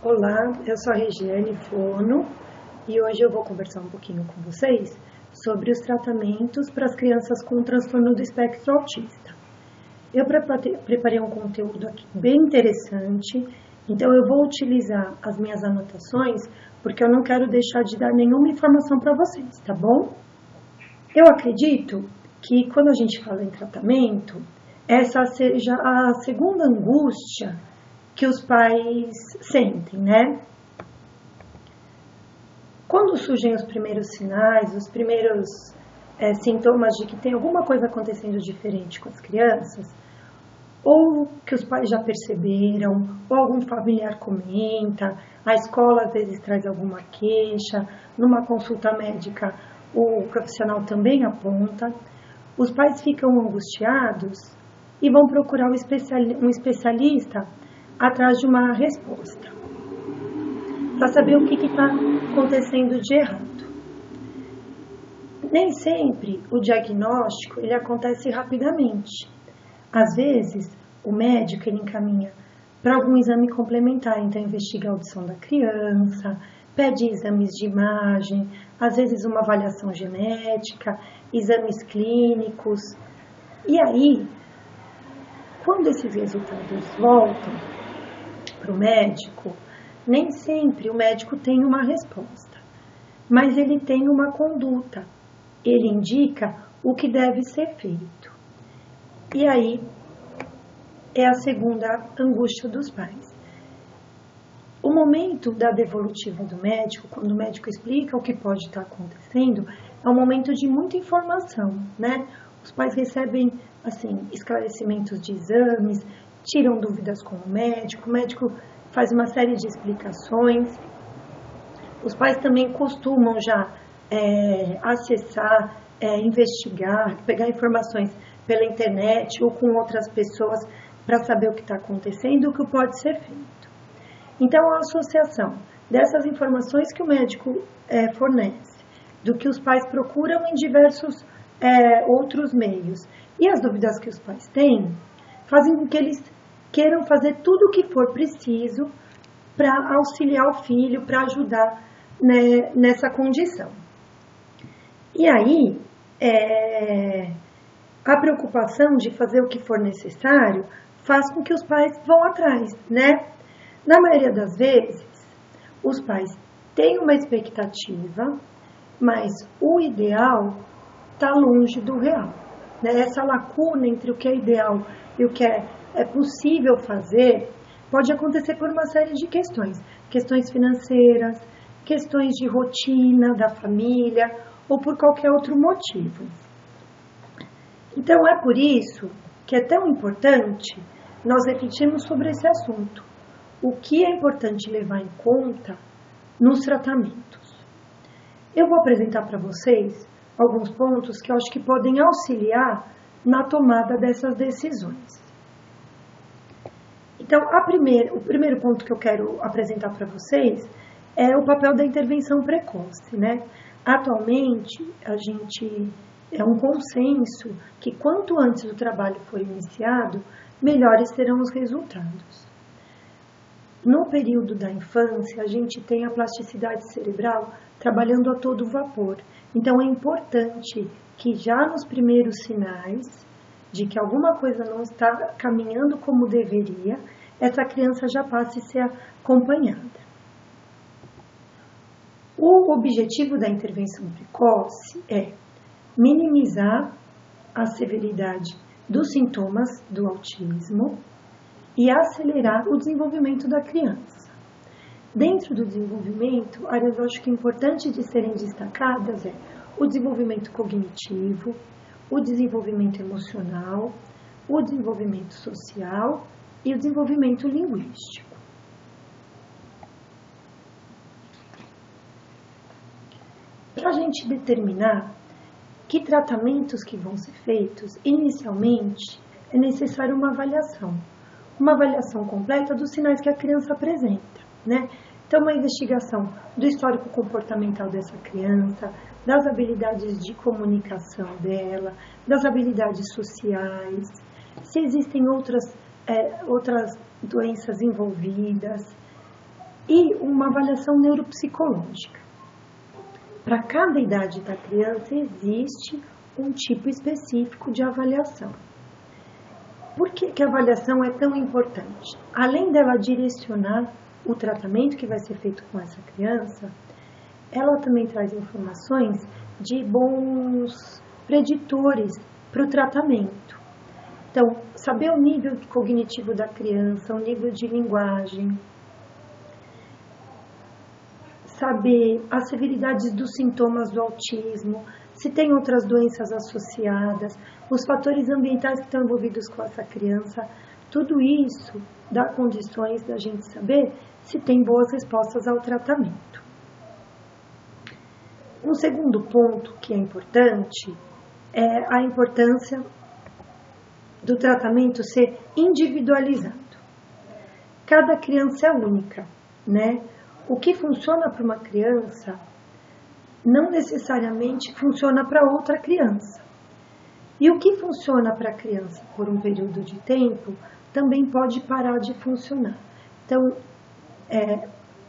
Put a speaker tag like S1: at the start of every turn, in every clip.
S1: Olá, eu sou a Regiane Fono e hoje eu vou conversar um pouquinho com vocês sobre os tratamentos para as crianças com transtorno do espectro autista. Eu preparei um conteúdo aqui bem interessante, então eu vou utilizar as minhas anotações porque eu não quero deixar de dar nenhuma informação para vocês, tá bom? Eu acredito que quando a gente fala em tratamento, essa seja a segunda angústia que os pais sentem, né? Quando surgem os primeiros sinais, os primeiros sintomas de que tem alguma coisa acontecendo diferente com as crianças, ou que os pais já perceberam, ou algum familiar comenta, a escola às vezes traz alguma queixa, numa consulta médica o profissional também aponta, os pais ficam angustiados e vão procurar um especialista atrás de uma resposta, para saber o que está acontecendo de errado. Nem sempre o diagnóstico ele acontece rapidamente. Às vezes, o médico ele encaminha para algum exame complementar, então investiga a audição da criança, pede exames de imagem, às vezes uma avaliação genética, exames clínicos. E aí, quando esses resultados voltam para o médico, nem sempre o médico tem uma resposta, mas ele tem uma conduta, ele indica o que deve ser feito. E aí é a segunda angústia dos pais. O momento da devolutiva do médico, quando o médico explica o que pode estar acontecendo, é um momento de muita informação, né? Os pais recebem, assim, esclarecimentos de exames, tiram dúvidas com o médico faz uma série de explicações. Os pais também costumam já acessar, investigar, pegar informações pela internet ou com outras pessoas para saber o que está acontecendo e o que pode ser feito. Então, a associação dessas informações que o médico fornece, do que os pais procuram em diversos outros meios e as dúvidas que os pais têm, fazem com que eles queiram fazer tudo o que for preciso para auxiliar o filho, para ajudar, né, nessa condição. E aí, a preocupação de fazer o que for necessário faz com que os pais vão atrás, né? Na maioria das vezes, os pais têm uma expectativa, mas o ideal está longe do real, né? Essa lacuna entre o que é ideal e o que é possível fazer pode acontecer por uma série de questões financeiras, questões de rotina da família ou por qualquer outro motivo. Então é por isso que é tão importante nós refletirmos sobre esse assunto. O que é importante levar em conta nos tratamentos? Eu vou apresentar para vocês alguns pontos que eu acho que podem auxiliar na tomada dessas decisões. Então, o primeiro ponto que eu quero apresentar para vocês é o papel da intervenção precoce, né? Atualmente, é um consenso que quanto antes o trabalho for iniciado, melhores serão os resultados. No período da infância, a gente tem a plasticidade cerebral trabalhando a todo vapor. Então, é importante que já nos primeiros sinais de que alguma coisa não está caminhando como deveria, essa criança já passe a ser acompanhada. O objetivo da intervenção precoce é minimizar a severidade dos sintomas do autismo e acelerar o desenvolvimento da criança. Dentro do desenvolvimento, áreas eu acho que importantes de serem destacadas é o desenvolvimento cognitivo, o desenvolvimento emocional, o desenvolvimento social e o desenvolvimento linguístico. Para a gente determinar que tratamentos que vão ser feitos, inicialmente é necessário uma avaliação completa dos sinais que a criança apresenta, né? Então, uma investigação do histórico comportamental dessa criança, das habilidades de comunicação dela, das habilidades sociais, se existem outras doenças envolvidas, e uma avaliação neuropsicológica. Para cada idade da criança existe um tipo específico de avaliação. Por que a avaliação é tão importante? Além dela direcionar o tratamento que vai ser feito com essa criança, ela também traz informações de bons preditores para o tratamento. Então, saber o nível cognitivo da criança, o nível de linguagem, saber as severidades dos sintomas do autismo, se tem outras doenças associadas, os fatores ambientais que estão envolvidos com essa criança, tudo isso dá condições da gente saber se tem boas respostas ao tratamento. Um segundo ponto que é importante é a importância do tratamento ser individualizado. Cada criança é única, né? O que funciona para uma criança não necessariamente funciona para outra criança. E o que funciona para a criança por um período de tempo também pode parar de funcionar. Então,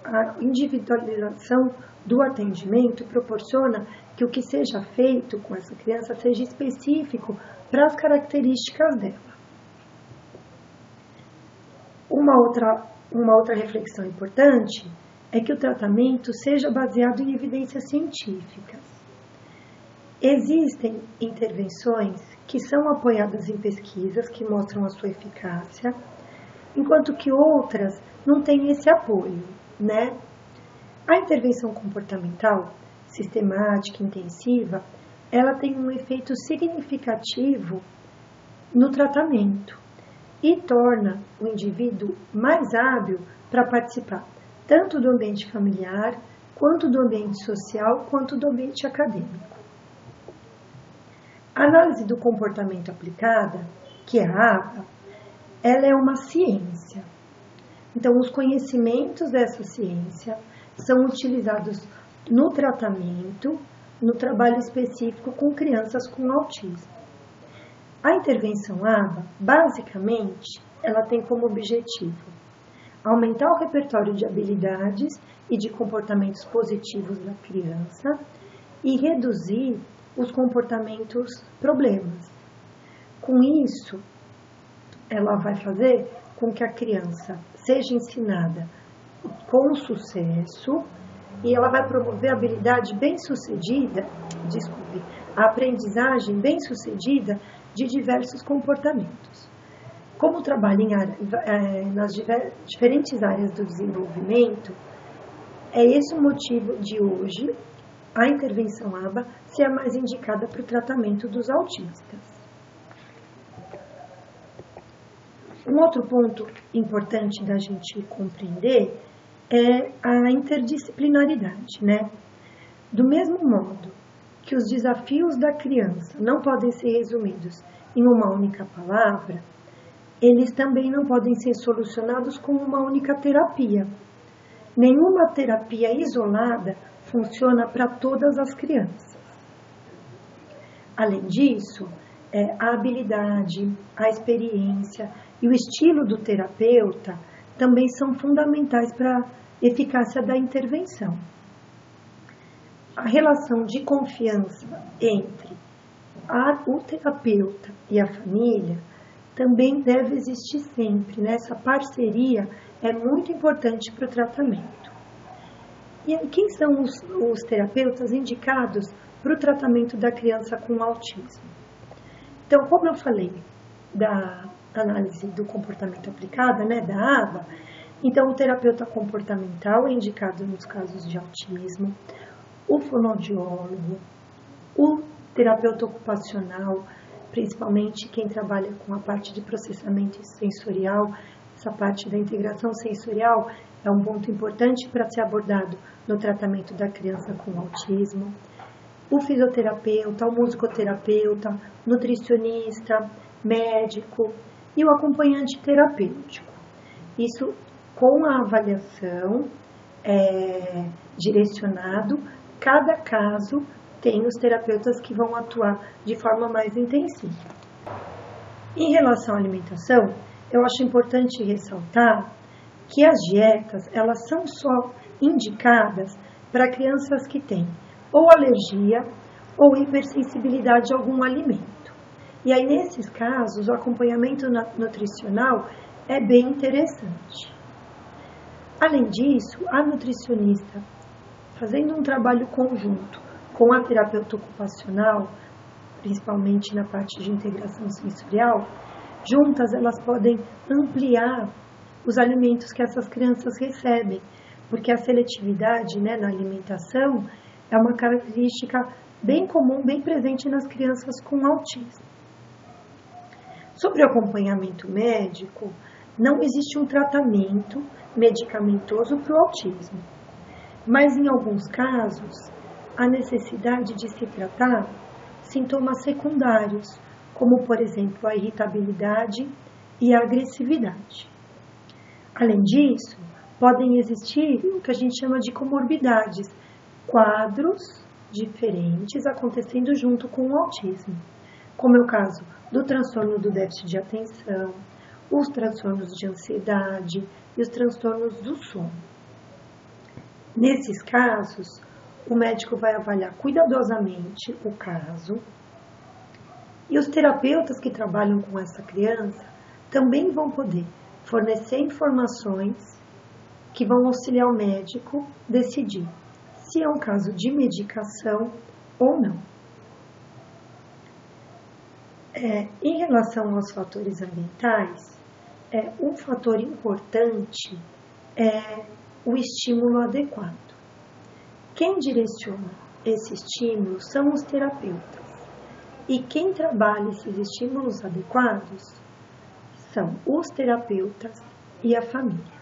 S1: a individualização do atendimento proporciona que o que seja feito com essa criança seja específico para as características dela. Uma outra reflexão importante é que o tratamento seja baseado em evidências científicas. Existem intervenções que são apoiadas em pesquisas que mostram a sua eficácia, enquanto que outras não têm esse apoio, né? A intervenção comportamental, sistemática, intensiva, ela tem um efeito significativo no tratamento e torna o indivíduo mais hábil para participar tanto do ambiente familiar, quanto do ambiente social, quanto do ambiente acadêmico. A análise do comportamento aplicada, que é a ABA, ela é uma ciência. Então, os conhecimentos dessa ciência são utilizados no tratamento, no trabalho específico com crianças com autismo. A intervenção ABA, basicamente, ela tem como objetivo aumentar o repertório de habilidades e de comportamentos positivos da criança e reduzir os comportamentos problemas. Com isso, ela vai fazer com que a criança seja ensinada com sucesso e ela vai promover a habilidade bem-sucedida, a aprendizagem bem-sucedida de diversos comportamentos. Como trabalha nas diferentes áreas do desenvolvimento, é esse o motivo de hoje a intervenção ABA ser a mais indicada para o tratamento dos autistas. Um outro ponto importante da gente compreender é a interdisciplinaridade, né? Do mesmo modo que os desafios da criança não podem ser resumidos em uma única palavra, eles também não podem ser solucionados com uma única terapia. Nenhuma terapia isolada funciona para todas as crianças. Além disso, a habilidade, a experiência e o estilo do terapeuta também são fundamentais para a eficácia da intervenção. A relação de confiança entre o terapeuta e a família também deve existir sempre, né? Essa parceria é muito importante para o tratamento. E aí, quem são os terapeutas indicados para o tratamento da criança com autismo? Então, como eu falei da análise do comportamento aplicada, né, da ABA, então o terapeuta comportamental é indicado nos casos de autismo, o fonoaudiólogo, o terapeuta ocupacional, principalmente quem trabalha com a parte de processamento sensorial. Essa parte da integração sensorial é um ponto importante para ser abordado no tratamento da criança com autismo. O fisioterapeuta, o musicoterapeuta, nutricionista, médico e o acompanhante terapêutico. Isso com a avaliação direcionado, cada caso tem os terapeutas que vão atuar de forma mais intensiva. Em relação à alimentação, eu acho importante ressaltar que as dietas, elas são só indicadas para crianças que têm ou alergia ou hipersensibilidade a algum alimento. E aí, nesses casos, o acompanhamento nutricional é bem interessante. Além disso, a nutricionista, fazendo um trabalho conjunto com a terapeuta ocupacional, principalmente na parte de integração sensorial, juntas elas podem ampliar os alimentos que essas crianças recebem, porque a seletividade, né, na alimentação é uma característica bem comum, bem presente nas crianças com autismo. Sobre o acompanhamento médico, não existe um tratamento medicamentoso para o autismo, mas em alguns casos, a necessidade de se tratar sintomas secundários, como, por exemplo, a irritabilidade e a agressividade. Além disso, podem existir o que a gente chama de comorbidades, quadros diferentes acontecendo junto com o autismo, como é o caso do transtorno do déficit de atenção, os transtornos de ansiedade e os transtornos do sono. Nesses casos, o médico vai avaliar cuidadosamente o caso e os terapeutas que trabalham com essa criança também vão poder fornecer informações que vão auxiliar o médico a decidir se é um caso de medicação ou não. Em relação aos fatores ambientais, um fator importante é o estímulo adequado. Quem direciona esse estímulo são os terapeutas. E quem trabalha esses estímulos adequados são os terapeutas e a família.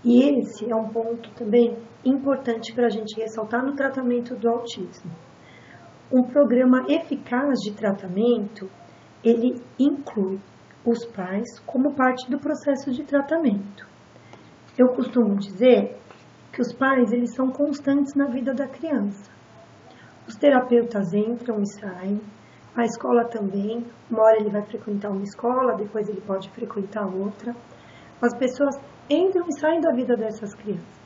S1: E esse é um ponto também importante para a gente ressaltar no tratamento do autismo. Um programa eficaz de tratamento, ele inclui os pais como parte do processo de tratamento. Eu costumo dizer que os pais, eles são constantes na vida da criança. Os terapeutas entram e saem, a escola também, uma hora ele vai frequentar uma escola, depois ele pode frequentar outra. As pessoas entram e saem da vida dessas crianças.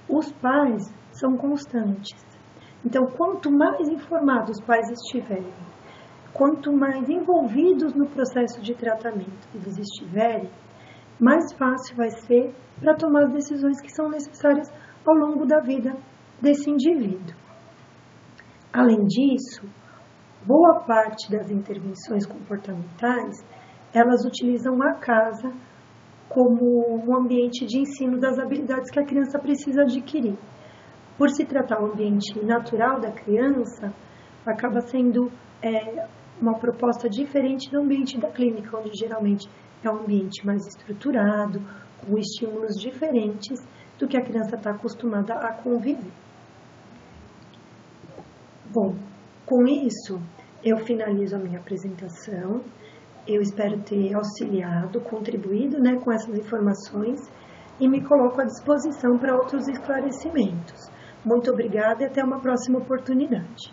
S1: Os pais são constantes. Então, quanto mais informados os pais estiverem, quanto mais envolvidos no processo de tratamento eles estiverem, mais fácil vai ser para tomar as decisões que são necessárias ao longo da vida desse indivíduo. Além disso, boa parte das intervenções comportamentais, elas utilizam a casa como um ambiente de ensino das habilidades que a criança precisa adquirir. Por se tratar do ambiente natural da criança, acaba sendo uma proposta diferente do ambiente da clínica, onde geralmente é um ambiente mais estruturado, com estímulos diferentes do que a criança está acostumada a conviver. Bom, com isso, eu finalizo a minha apresentação. Eu espero ter auxiliado, contribuído, com essas informações e me coloco à disposição para outros esclarecimentos. Muito obrigada e até uma próxima oportunidade.